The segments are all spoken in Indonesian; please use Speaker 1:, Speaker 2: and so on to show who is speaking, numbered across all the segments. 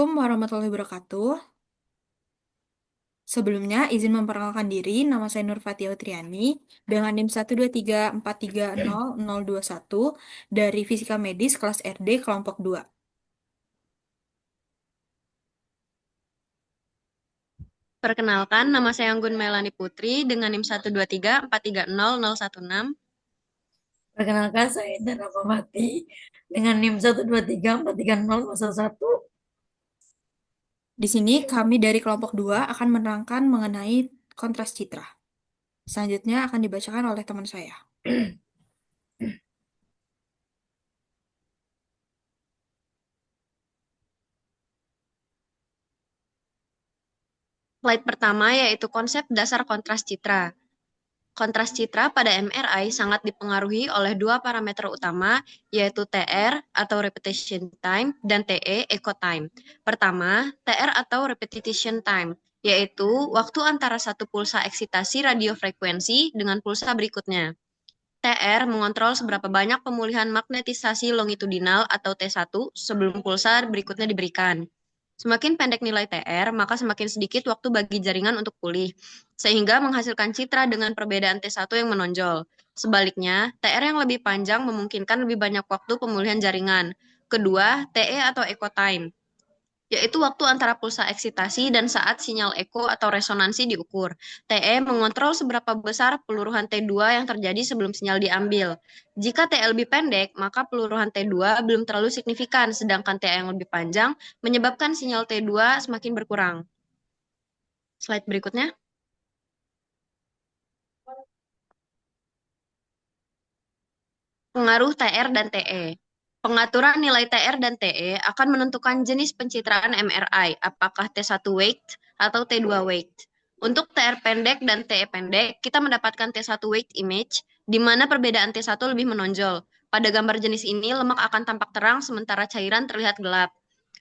Speaker 1: Assalamualaikum warahmatullahi wabarakatuh. Sebelumnya, izin memperkenalkan diri, nama saya Nur Fatia Triani dengan NIM 123430021 dari Fisika Medis kelas RD kelompok 2.
Speaker 2: Perkenalkan, nama saya Anggun Melani Putri dengan NIM 123430016.
Speaker 3: Perkenalkan, saya Intan Rahmawati dengan NIM 123430011.
Speaker 1: Di sini, kami dari kelompok 2 akan menerangkan mengenai kontras citra. Selanjutnya akan dibacakan oleh teman saya.
Speaker 2: Slide pertama yaitu konsep dasar kontras citra. Kontras citra pada MRI sangat dipengaruhi oleh dua parameter utama, yaitu TR atau repetition time dan TE echo time. Pertama, TR atau repetition time, yaitu waktu antara satu pulsa eksitasi radiofrekuensi dengan pulsa berikutnya. TR mengontrol seberapa banyak pemulihan magnetisasi longitudinal atau T1 sebelum pulsa berikutnya diberikan. Semakin pendek nilai TR, maka semakin sedikit waktu bagi jaringan untuk pulih, sehingga menghasilkan citra dengan perbedaan T1 yang menonjol. Sebaliknya, TR yang lebih panjang memungkinkan lebih banyak waktu pemulihan jaringan. Kedua, TE atau echo time, yaitu waktu antara pulsa eksitasi dan saat sinyal eko atau resonansi diukur. TE mengontrol seberapa besar peluruhan T2 yang terjadi sebelum sinyal diambil. Jika TE lebih pendek, maka peluruhan T2 belum terlalu signifikan, sedangkan TE yang lebih panjang menyebabkan sinyal T2 semakin berkurang. Slide berikutnya. Pengaruh TR dan TE. Pengaturan nilai TR dan TE akan menentukan jenis pencitraan MRI, apakah T1 weight atau T2 weight. Untuk TR pendek dan TE pendek, kita mendapatkan T1 weight image, di mana perbedaan T1 lebih menonjol. Pada gambar jenis ini, lemak akan tampak terang, sementara cairan terlihat gelap.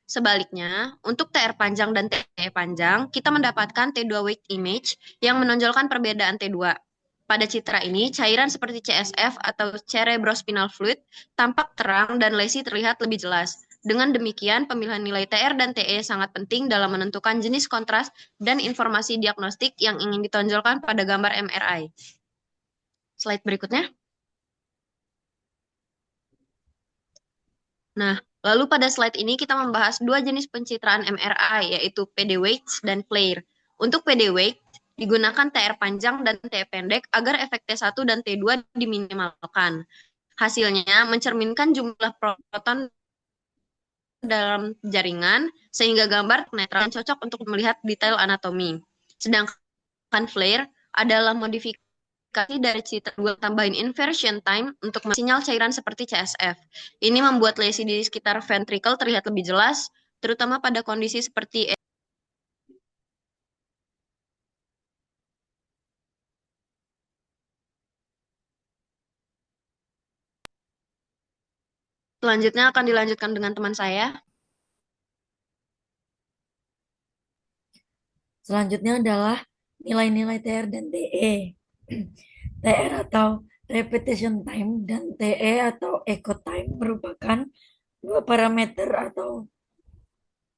Speaker 2: Sebaliknya, untuk TR panjang dan TE panjang, kita mendapatkan T2 weight image yang menonjolkan perbedaan T2. Pada citra ini, cairan seperti CSF atau cerebrospinal fluid tampak terang dan lesi terlihat lebih jelas. Dengan demikian, pemilihan nilai TR dan TE sangat penting dalam menentukan jenis kontras dan informasi diagnostik yang ingin ditonjolkan pada gambar MRI. Slide berikutnya. Nah, lalu pada slide ini kita membahas dua jenis pencitraan MRI, yaitu PD weight dan FLAIR. Untuk PD weight, digunakan TR panjang dan TE pendek agar efek T1 dan T2 diminimalkan. Hasilnya mencerminkan jumlah proton dalam jaringan sehingga gambar netral dan cocok untuk melihat detail anatomi. Sedangkan FLAIR adalah modifikasi dari citra 2 tambahin inversion time untuk sinyal cairan seperti CSF. Ini membuat lesi di sekitar ventricle terlihat lebih jelas, terutama pada kondisi seperti selanjutnya akan dilanjutkan dengan teman saya.
Speaker 3: Selanjutnya adalah nilai-nilai TR dan TE. TR atau repetition time dan TE atau echo time merupakan dua parameter atau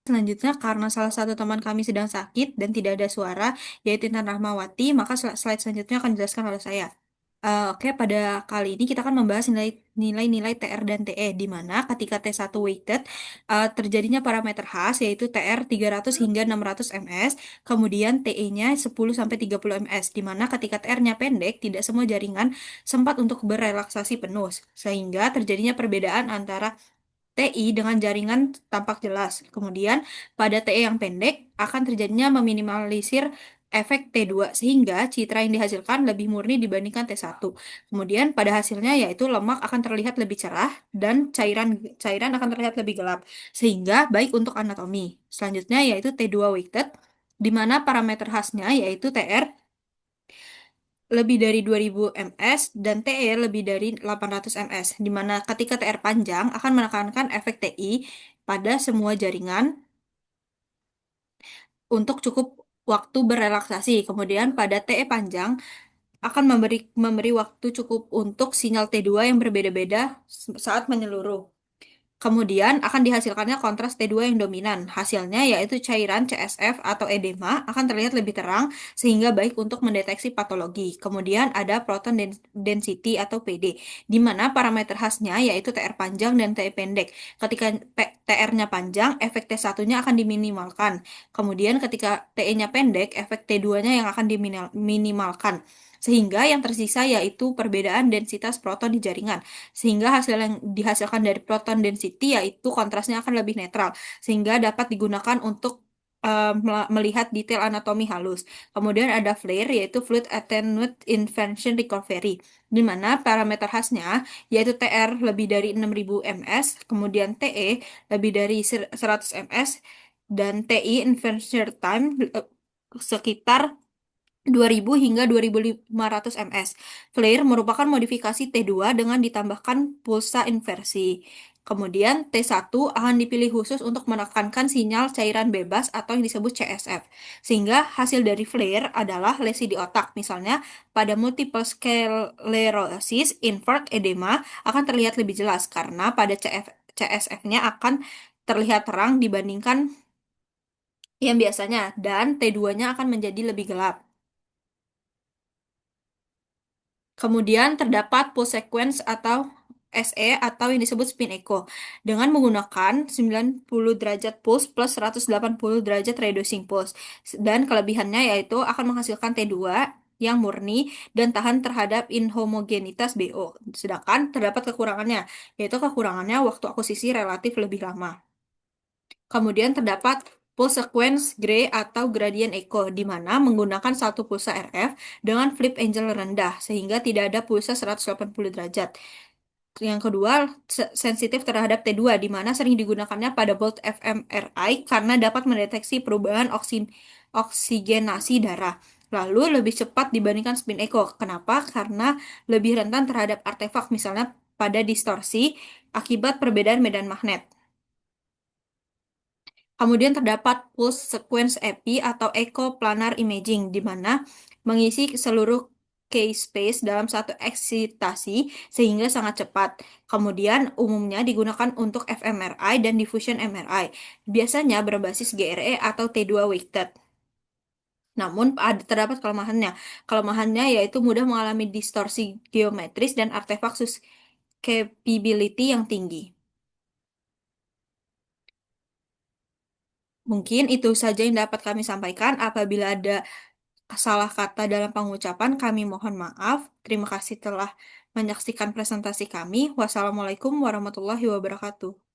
Speaker 1: Selanjutnya, karena salah satu teman kami sedang sakit dan tidak ada suara, yaitu Intan Rahmawati, maka slide selanjutnya akan dijelaskan oleh saya. Oke, pada kali ini kita akan membahas nilai-nilai TR dan TE, di mana ketika T1 weighted, terjadinya parameter khas, yaitu TR 300 hingga 600 ms, kemudian TE-nya 10 sampai 30 ms, di mana ketika TR-nya pendek, tidak semua jaringan sempat untuk berelaksasi penuh, sehingga terjadinya perbedaan antara TI dengan jaringan tampak jelas. Kemudian pada TE yang pendek akan terjadinya meminimalisir efek T2 sehingga citra yang dihasilkan lebih murni dibandingkan T1. Kemudian pada hasilnya yaitu lemak akan terlihat lebih cerah dan cairan cairan akan terlihat lebih gelap sehingga baik untuk anatomi. Selanjutnya yaitu T2 weighted di mana parameter khasnya yaitu TR lebih dari 2000 ms dan TE lebih dari 800 ms, di mana ketika TR panjang akan menekankan efek TI pada semua jaringan untuk cukup waktu berelaksasi. Kemudian pada TE panjang akan memberi waktu cukup untuk sinyal T2 yang berbeda-beda saat menyeluruh. Kemudian akan dihasilkannya kontras T2 yang dominan. Hasilnya yaitu cairan CSF atau edema akan terlihat lebih terang sehingga baik untuk mendeteksi patologi. Kemudian ada proton density atau PD, di mana parameter khasnya yaitu TR panjang dan TE pendek. Ketika TR-nya panjang, efek T1-nya akan diminimalkan. Kemudian ketika TE-nya pendek, efek T2-nya yang akan diminimalkan. Sehingga yang tersisa yaitu perbedaan densitas proton di jaringan. Sehingga hasil yang dihasilkan dari proton density yaitu kontrasnya akan lebih netral, sehingga dapat digunakan untuk melihat detail anatomi halus. Kemudian ada FLAIR, yaitu Fluid Attenuate Inversion Recovery, di mana parameter khasnya yaitu TR lebih dari 6000 ms, kemudian TE lebih dari 100 ms, dan TI inversion time sekitar 2000 hingga 2500 ms. Flare merupakan modifikasi T2 dengan ditambahkan pulsa inversi. Kemudian T1 akan dipilih khusus untuk menekankan sinyal cairan bebas atau yang disebut CSF. Sehingga hasil dari flare adalah lesi di otak. Misalnya pada multiple sclerosis, invert edema akan terlihat lebih jelas karena pada CSF-nya akan terlihat terang dibandingkan yang biasanya dan T2-nya akan menjadi lebih gelap. Kemudian terdapat pulse sequence atau SE atau yang disebut spin echo dengan menggunakan 90 derajat pulse plus 180 derajat reducing pulse. Dan kelebihannya yaitu akan menghasilkan T2 yang murni dan tahan terhadap inhomogenitas BO. Sedangkan terdapat kekurangannya, yaitu kekurangannya waktu akuisisi relatif lebih lama. Kemudian terdapat pulse sequence gray atau gradient echo, di mana menggunakan satu pulsa RF dengan flip angle rendah, sehingga tidak ada pulsa 180 derajat. Yang kedua, sensitif terhadap T2, di mana sering digunakannya pada Bolt fMRI karena dapat mendeteksi perubahan oksigenasi darah. Lalu lebih cepat dibandingkan spin echo. Kenapa? Karena lebih rentan terhadap artefak, misalnya pada distorsi akibat perbedaan medan magnet. Kemudian terdapat pulse sequence EPI atau echo planar imaging, di mana mengisi seluruh key space dalam satu eksitasi sehingga sangat cepat. Kemudian umumnya digunakan untuk fMRI dan diffusion MRI. Biasanya berbasis GRE atau T2 weighted. Namun terdapat kelemahannya. Kelemahannya yaitu mudah mengalami distorsi geometris dan artefak capability yang tinggi. Mungkin itu saja yang dapat kami sampaikan. Apabila ada salah kata dalam pengucapan, kami mohon maaf. Terima kasih telah menyaksikan presentasi kami. Wassalamualaikum warahmatullahi wabarakatuh.